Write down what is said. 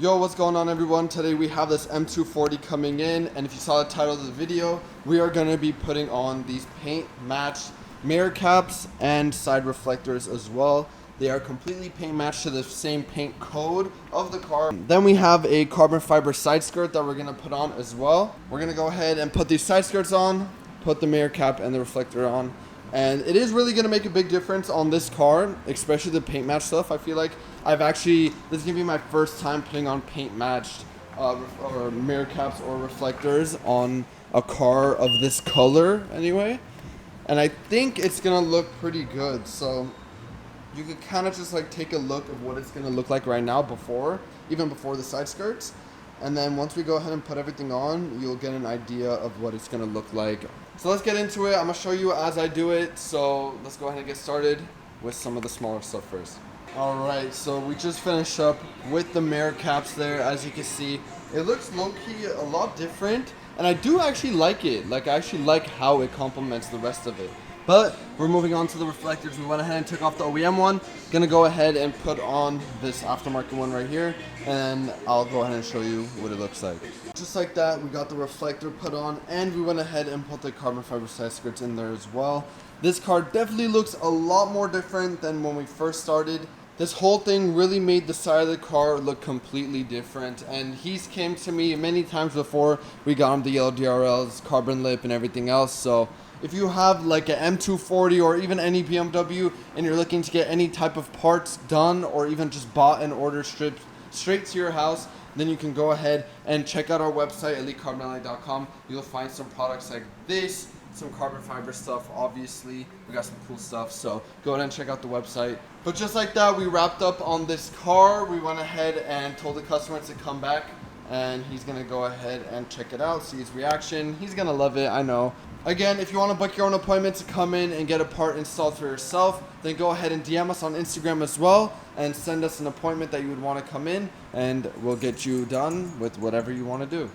Yo, what's going on everyone? Today we have this M240 coming in, and if you saw the title of the video, we are going to be putting on these paint matched mirror caps and side reflectors as well. They are completely paint matched to the same paint code of the car. Then we have a carbon fiber side skirt that we're going to put on as well. We're going to go ahead and put these side skirts on, put the mirror cap and the reflector on. And it is really going to make a big difference on this car, especially the paint match stuff. I feel like this is going to be my first time putting on paint matched or mirror caps or reflectors on a car of this color anyway. And I think it's going to look pretty good. So you could kind of just like take a look of what it's going to look like right now even before the side skirts. And then once we go ahead and put everything on, you'll get an idea of what it's going to look like. So let's get into it. I'm going to show you as I do it. So let's go ahead and get started with some of the smaller stuff first. Alright, so we just finished up with the mirror caps there. As you can see, it looks low-key a lot different. And I do actually like it. Like, I actually like how it complements the rest of it. But we're moving on to the reflectors. We went ahead and took off the OEM one. Gonna go ahead and put on this aftermarket one right here, and I'll go ahead and show you what it looks like. Just like that, we got the reflector put on, and we went ahead and put the carbon fiber side skirts in there as well. This car definitely looks a lot more different than when we first started. This whole thing really made the side of the car look completely different, and he's came to me many times before. We got him the yellow DRLs, carbon lip, and everything else. So if you have like an M240 or even any BMW and you're looking to get any type of parts done or even just bought and ordered stripped straight to your house, then you can go ahead and check out our website, EliteCarbonLA.com. You'll find some products like this, some carbon fiber stuff, obviously. We got some cool stuff, so go ahead and check out the website. But just like that, we wrapped up on this car. We went ahead and told the customer to come back, and he's gonna go ahead and check it out, see his reaction. He's gonna love it, I know. Again, if you want to book your own appointment to come in and get a part installed for yourself, then go ahead and DM us on Instagram as well and send us an appointment that you would want to come in, and we'll get you done with whatever you want to do.